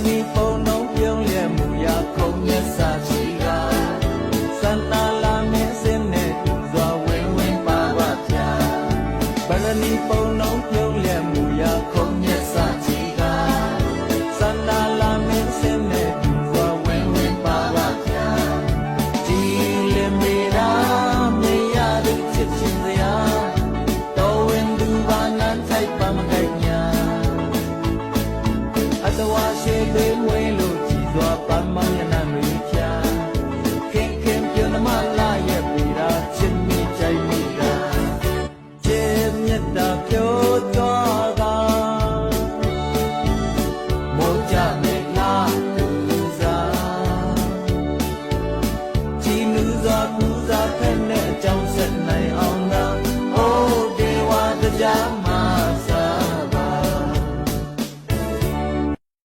နီပုံလုံးပြုံးလျက်မူရာခုံမျက်စာရှိကစန္ဒလာမင်းစင်းနဲ့တူစွာဝင်းဝင်းပါပါဗျာဗန္ဒနီပုံလုံးပြုံးလျက်မူရာခုံမျက်စာရှိကစန္ဒလာမင်းစင်းနဲ့တူစွာဝင်းဝင်းပါပါဗျာဒီလင်မေရာမြေရသူချစ်ချင်းစရာတော်ဝင်သူဘာနန်းထိုက်ပါမကြိုက်ညာအတဝါရှိသေးမွေး